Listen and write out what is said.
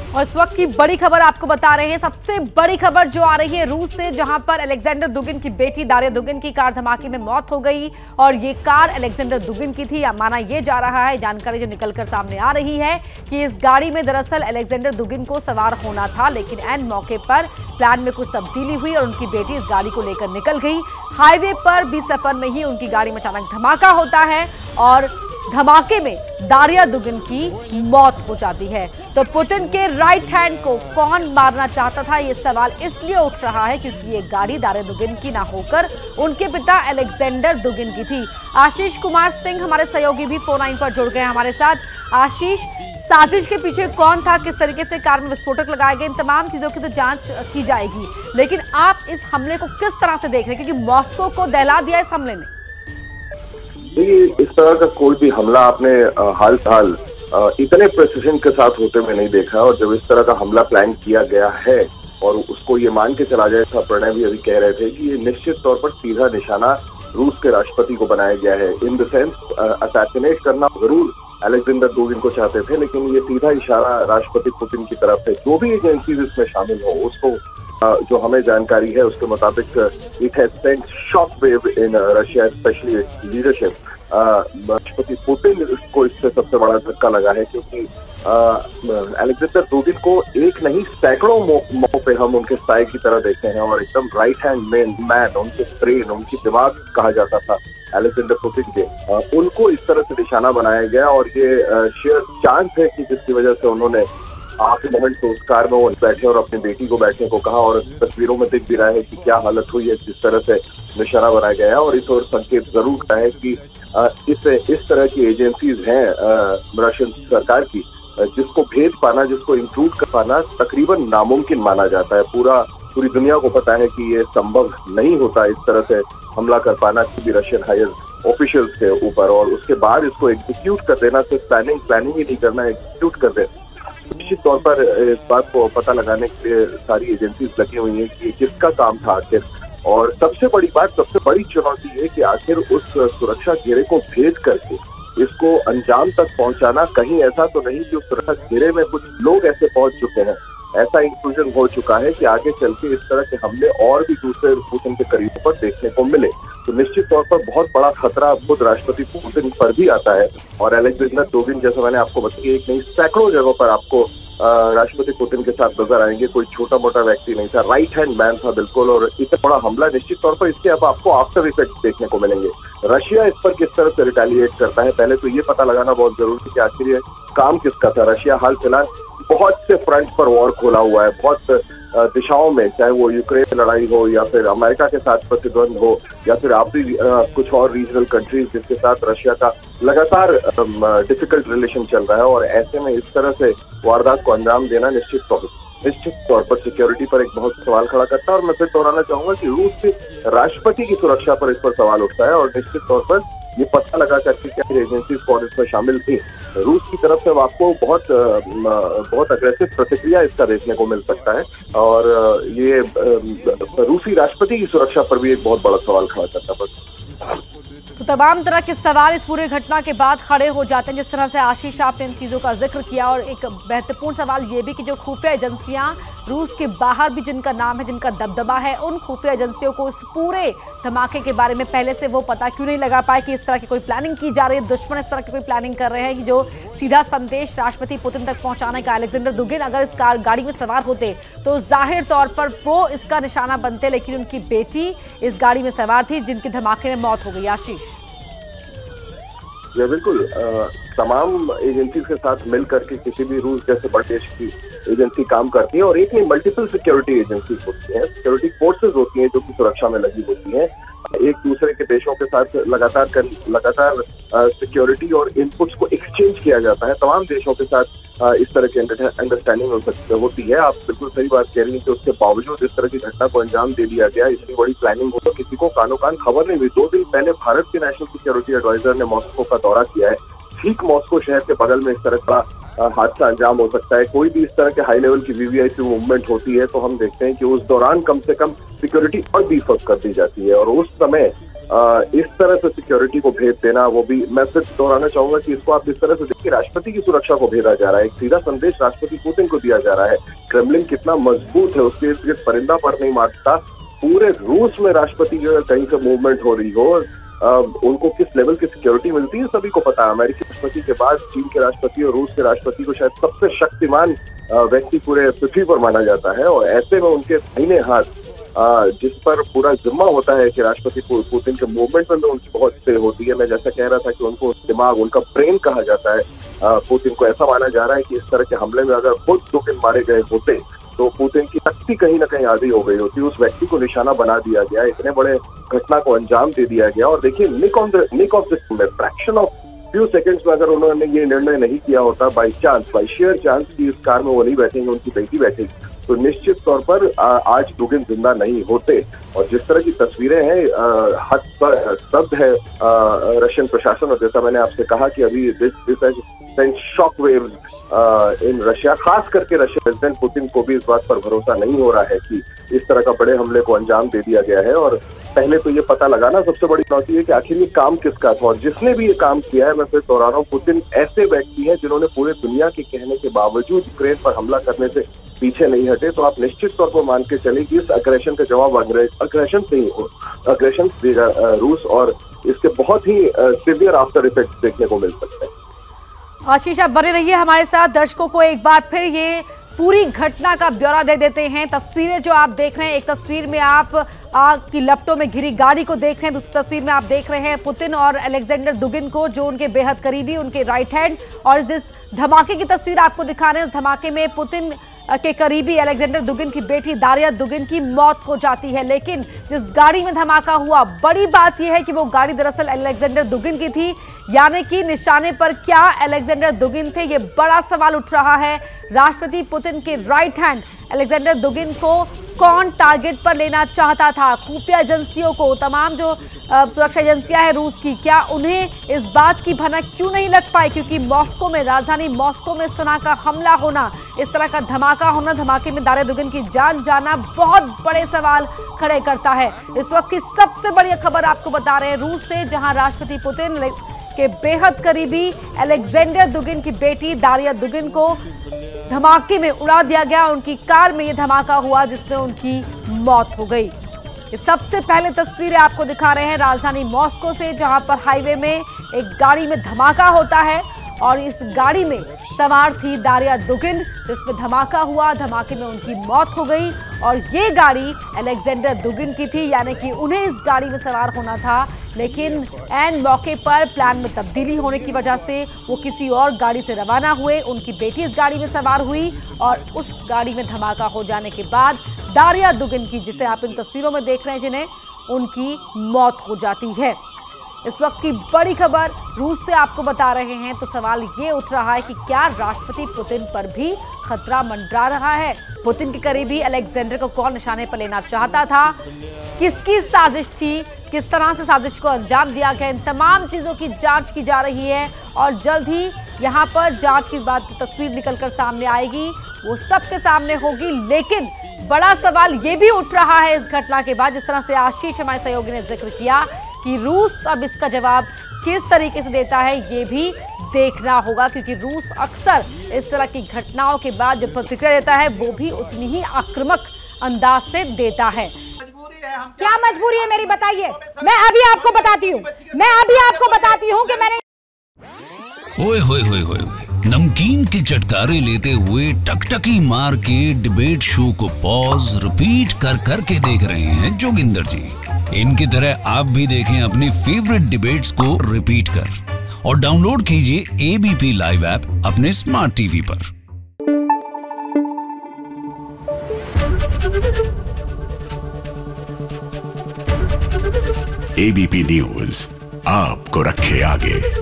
और इस वक्त की बड़ी खबर आपको बता रहे हैं। सबसे बड़ी खबर जो आ रही है रूस से, जहां पर अलेक्जेंडर दुगिन की बेटी दारिया दुगिन की कार धमाके में मौत हो गई और ये कार अलेक्जेंडर दुगिन की थी। माना यह जा रहा है, जानकारी जो निकलकर सामने आ रही है कि इस गाड़ी में दरअसल अलेक्जेंडर दुगिन को सवार होना था, लेकिन एन मौके पर प्लान में कुछ तब्दीली हुई और उनकी बेटी इस गाड़ी को लेकर निकल गई। हाईवे पर भी सफर में ही उनकी गाड़ी में अचानक धमाका होता है और धमाके में दारिया दुगिन की मौत हो जाती है। तो पुतिन के राइट हैंड को कौन मारना चाहता था, यह सवाल इसलिए उठ रहा है क्योंकि ये गाड़ी दारिया दुगिन की ना होकर उनके पिता अलेक्जेंडर दुगिन की थी। आशीष कुमार सिंह हमारे सहयोगी भी फोन लाइन पर जुड़ गए हैं हमारे साथ। आशीष, साजिश के पीछे कौन था, किस तरीके से कार में विस्फोटक लगाए गए, इन तमाम चीजों की तो जांच की जाएगी, लेकिन आप इस हमले को किस तरह से देख रहे हैं, क्योंकि मॉस्को को दहला दिया इस हमले ने। देखिए, इस तरह का कोई भी हमला आपने हाल फिलहाल इतने प्रेसिजन के साथ होते हुए नहीं देखा। और जब इस तरह का हमला प्लान किया गया है और उसको ये मान के चला जाए, प्रणय भी अभी कह रहे थे कि ये निश्चित तौर पर सीधा निशाना रूस के राष्ट्रपति को बनाया गया है। इन द सेंस असैसिनेट करना जरूर अलेक्जेंडर दुगिन को चाहते थे, लेकिन ये सीधा इशारा राष्ट्रपति पुतिन की तरफ है। जो भी एजेंसीज इसमें शामिल हो, उसको जो हमें जानकारी है उसके मुताबिक it has sent shock wave in Russia, specially leadership. राष्ट्रपति पुतिन को इससे सबसे बड़ा धक्का लगा है, क्योंकि अलेक्जेंडर दुगिन को एक नहीं सैकड़ों मौकों पे हम उनके साय की तरह देखते हैं और एकदम राइट हैंड मैन, उनके ब्रेन, उनकी दिमाग कहा जाता था अलेक्जेंडर पुतिन के। उनको इस तरह से निशाना बनाया गया और ये शेयर चांस है कि जिसकी वजह से उन्होंने आखिरी मोमेंट तो उस कार में वो बैठे और अपनी बेटी को बैठने को कहा। और तस्वीरों में दिख भी रहा है कि क्या हालत हुई है, जिस तरह से निशाना बनाया गया है। और इस ओर संकेत जरूर है कि इस तरह की एजेंसीज हैं रशियन सरकार की, जिसको भेज पाना, जिसको इंक्लूड कर पाना तकरीबन नामुमकिन माना जाता है। पूरी दुनिया को पता है कि ये संभव नहीं होता इस तरह से हमला कर पाना किसी रशियन हायर ऑफिशियल्स के ऊपर, और उसके बाद इसको एग्जीक्यूट कर देना। सिर्फ प्लानिंग ही नहीं करना, एग्जीक्यूट कर देना। निश्चित तौर पर इस बात को पता लगाने के लिए सारी एजेंसीज लगी हुई हैं कि किसका काम था आखिर। और सबसे बड़ी चुनौती है कि आखिर उस सुरक्षा घेरे को भेद करके इसको अंजाम तक पहुंचाना। कहीं ऐसा तो नहीं कि उस सुरक्षा घेरे में कुछ लोग ऐसे पहुंच चुके हैं, ऐसा इंक्लूजन हो चुका है कि आगे चल के इस तरह के हमले और भी दूसरे पुतिन के करीब पर देखने को मिले। तो निश्चित तौर पर बहुत बड़ा खतरा खुद राष्ट्रपति पुतिन पर भी आता है। और अलेक्जेंडर दुगिन, जैसे मैंने आपको बताया, एक नहीं सैकड़ों जगहों पर आपको राष्ट्रपति पुतिन के साथ नजर आएंगे। कोई छोटा मोटा व्यक्ति नहीं था, राइट हैंड मैन था बिल्कुल। और इतना बड़ा हमला निश्चित तौर पर इसके अब आपको आफ्टर इफेक्ट देखने को मिलेंगे। रशिया इस पर किस तरह से रिटेलिएट करता है, पहले तो ये पता लगाना बहुत जरूरी है कि आखिर ये काम किसका था। रशिया हाल फिलहाल बहुत से फ्रंट पर वॉर खोला हुआ है, बहुत दिशाओं में, चाहे वो यूक्रेन लड़ाई हो या फिर अमेरिका के साथ प्रतिद्वंद हो या फिर आप भी कुछ और रीजनल कंट्रीज जिसके साथ रशिया का लगातार डिफिकल्ट रिलेशन चल रहा है। और ऐसे में इस तरह से वारदात को अंजाम देना निश्चित तौर पर सिक्योरिटी पर एक बहुत सवाल खड़ा करता है। और मैं फिर दोहराना चाहूंगा कि रूस के राष्ट्रपति की सुरक्षा पर इस पर सवाल उठता है। और निश्चित तौर पर ये पता लगा करके क्या एजेंसीज कौन इसमें शामिल थी, रूस की तरफ से आपको बहुत अग्रेसिव प्रतिक्रिया इसका देखने को मिल सकता है। और ये रूसी राष्ट्रपति की सुरक्षा पर भी एक बहुत बड़ा सवाल खड़ा करता है। तो तमाम तरह के सवाल इस पूरे घटना के बाद खड़े हो जाते हैं। जिस तरह से आशीष आपने इन चीज़ों का जिक्र किया, और एक महत्वपूर्ण सवाल ये भी कि जो खुफिया एजेंसियां रूस के बाहर भी जिनका नाम है, जिनका दबदबा है, उन खुफिया एजेंसियों को इस पूरे धमाके के बारे में पहले से वो पता क्यों नहीं लगा पाए कि इस तरह की कोई प्लानिंग की जा रही है, दुश्मन इस तरह की कोई प्लानिंग कर रहे हैं कि जो सीधा संदेश राष्ट्रपति पुतिन तक पहुंचाने का। अलेक्जेंडर दुगिन अगर इस गाड़ी में सवार होते तो जाहिर तौर पर वो इसका निशाना बनते, लेकिन उनकी बेटी इस गाड़ी में सवार थी जिनकी धमाके में मौत हो गई। आशीष, ये बिल्कुल तमाम एजेंसी के साथ मिल करके किसी भी रूस जैसे बड़े देश की एजेंसी काम करती है। और एक नहीं, मल्टीपल सिक्योरिटी एजेंसी होती हैं, सिक्योरिटी फोर्सेज होती हैं जो कि सुरक्षा में लगी होती हैं। एक दूसरे के देशों के साथ लगातार सिक्योरिटी और इनपुट्स को एक्सचेंज किया जाता है। तमाम देशों के साथ इस तरह की अंडरस्टैंडिंग होती है। आप बिल्कुल सही बात कह रही हैं कि उसके बावजूद इस तरह की घटना को अंजाम दे दिया गया। इतनी बड़ी प्लानिंग हो तो किसी को कानो कान खबर नहीं हुई। 2 दिन पहले भारत के नेशनल सिक्योरिटी एडवाइजर ने मॉस्को का दौरा किया है। ठीक मॉस्को शहर के बगल में इस तरह का हादसा अंजाम हो सकता है। कोई भी इस तरह के हाई लेवल की वीवीआईपी मूवमेंट होती है तो हम देखते हैं कि उस दौरान कम से कम सिक्योरिटी और बीफ अप कर दी जाती है। और उस समय इस तरह से सिक्योरिटी को भेज देना, वो भी मैं फिर दोहराना चाहूंगा कि इसको आप इस तरह से देखिए, राष्ट्रपति की सुरक्षा को भेजा जा रहा है, एक सीधा संदेश राष्ट्रपति पुतिन को दिया जा रहा है। क्रेमलिन कितना मजबूत है, उसके इर्द गिर्द परिंदा पर नहीं मारता। पूरे रूस में राष्ट्रपति जो है कहीं से मूवमेंट हो रही हो, उनको किस लेवल की सिक्योरिटी मिलती है सभी को पता है। अमेरिकी राष्ट्रपति के बाद चीन के राष्ट्रपति और रूस के राष्ट्रपति को शायद सबसे शक्तिमान व्यक्ति पूरे पृथ्वी पर माना जाता है, और ऐसे में उनके दाहिने हाथ जिस पर पूरा जिम्मा होता है कि राष्ट्रपति पुतिन के मूवमेंट में उनकी बहुत से होती है। मैं जैसा कह रहा था कि उनको दिमाग, उनका ब्रेन कहा जाता है पुतिन को। ऐसा माना जा रहा है कि इस तरह के हमले में अगर खुद दुगिन मारे गए होते तो पुतिन की शक्ति कहीं ना कहीं आधी हो गई होती। उस व्यक्ति को निशाना बना दिया गया, इतने बड़े घटना को अंजाम दे दिया गया। और देखिए nick of the fraction of few seconds में अगर उन्होंने ये निर्णय नहीं किया होता, बाई शेयर चांस की इस कार में वो नहीं बैठेंगे, उनकी बेटी बैठेगी, तो निश्चित तौर पर आज दुगिन जिंदा नहीं होते। और जिस तरह की तस्वीरें हैं, हद पर स्तब्ध है रशियन प्रशासन। और जैसा मैंने आपसे कहा कि अभी this sent shock waves in Russia, खास करके रशिया प्रेसिडेंट पुतिन को भी इस बात पर भरोसा नहीं हो रहा है कि इस तरह का बड़े हमले को अंजाम दे दिया गया है। और पहले तो ये पता लगाना सबसे बड़ी चुनौती है कि आखिर ये काम किसका था, और जिसने भी ये काम किया है, मैं फिर दोहरा रहा हूँ, पुतिन ऐसे व्यक्ति हैं जिन्होंने पूरे दुनिया के कहने के बावजूद यूक्रेन पर हमला करने से पीछे नहीं हटे। तो आप निश्चित तौर पर मान के चले कि इस अग्रेशन का जवाब अग्रेशन से ही हो, अग्रेशन देगा रूस, और इसके बहुत ही सीवियर आफ्टर इफेक्ट देखने को मिल सकते हैं। आशीष, आप बने रहिए हमारे साथ। दर्शकों को एक बार फिर ये पूरी घटना का ब्यौरा दे देते हैं। तस्वीरें जो आप देख रहे हैं, एक तस्वीर में आप आग की लपटों में घिरी गाड़ी को देख रहे हैं, दूसरी तस्वीर में आप देख रहे हैं पुतिन और अलेक्जेंडर दुगिन को, जो उनके बेहद करीबी, उनके राइट हैंड। और जिस धमाके की तस्वीर आपको दिखा रहे हैं, उस धमाके में पुतिन के करीबी अलेक्जेंडर दुगिन की बेटी दारिया दुगिन की मौत हो जाती है। लेकिन जिस गाड़ी में धमाका हुआ, बड़ी बात यह है कि वो गाड़ी दरअसल अलेक्जेंडर दुगिन की थी, यानी कि निशाने पर क्या अलेक्जेंडर दुगिन थे, ये बड़ा सवाल उठ रहा है। राष्ट्रपति पुतिन के राइट हैंड अलेक्जेंडर दुगिन को कौन टारगेट पर लेना चाहता था? खुफिया एजेंसियों को, तमाम जो सुरक्षा एजेंसियां हैं रूस की, क्या उन्हें इस बात की भनक क्यों नहीं लग पाई? क्योंकि मॉस्को में, राजधानी मॉस्को में इस तरह का हमला होना, इस तरह का धमाका होना, धमाके में दारिया दुगिन की जान जाना बहुत बड़े सवाल खड़े करता है। इस वक्त की सबसे बड़ी खबर आपको बता रहे हैं रूस से, जहां राष्ट्रपति पुतिन के बेहद करीबी अलेक्जेंडर दुगिन की बेटी दारिया दुगिन को धमाके में उड़ा दिया गया। उनकी कार में यह धमाका हुआ जिसमें उनकी मौत हो गई। ये सबसे पहले तस्वीरें आपको दिखा रहे हैं राजधानी मॉस्को से, जहां पर हाईवे में एक गाड़ी में धमाका होता है और इस गाड़ी में सवार थी दारिया दुगिन, जिसमें धमाका हुआ, धमाके में उनकी मौत हो गई। और ये गाड़ी अलेक्जेंडर दुगिन की थी, यानी कि उन्हें इस गाड़ी में सवार होना था, लेकिन एन मौके पर प्लान में तब्दीली होने की वजह से वो किसी और गाड़ी से रवाना हुए। उनकी बेटी इस गाड़ी में सवार हुई और उस गाड़ी में धमाका हो जाने के बाद दारिया दुगिन की, जिसे आप इन तस्वीरों में देख रहे हैं, जिन्हें उनकी मौत हो जाती है। इस वक्त की बड़ी खबर रूस से आपको बता रहे हैं। तो सवाल ये उठ रहा है कि क्या राष्ट्रपति पुतिन पर भी खतरा मंडरा रहा है? पुतिन के करीबी अलेक्जेंडर को कौन निशाने पर लेना चाहता था? किसकी साजिश थी? किस तरह से साजिश को अंजाम दिया गया? इन तमाम चीजों की जांच की जा रही है और जल्द ही यहाँ पर जांच की बात, तस्वीर निकलकर सामने आएगी, वो सबके सामने होगी। लेकिन बड़ा सवाल ये भी उठ रहा है इस घटना के बाद, जिस तरह से आशीष हमारे सहयोगी ने जिक्र किया, कि रूस अब इसका जवाब किस तरीके से देता है, ये भी देखना होगा। क्योंकि रूस अक्सर इस तरह की घटनाओं के बाद जो प्रतिक्रिया देता है, वो भी उतनी ही आक्रामक अंदाज से देता है। क्या मजबूरी है मेरी, बताइए। मैं अभी आपको बताती हूँ कि मैंने ओए होए होए होए, नमकीन के चटकारे लेते हुए टकटकी मार के डिबेट शो को पॉज रिपीट कर करके देख रहे हैं जोगिंदर जी। इनकी तरह आप भी देखें अपनी फेवरेट डिबेट्स को रिपीट कर, और डाउनलोड कीजिए एबीपी लाइव ऐप अपने स्मार्ट टीवी पर। एबीपी न्यूज आपको रखे आगे।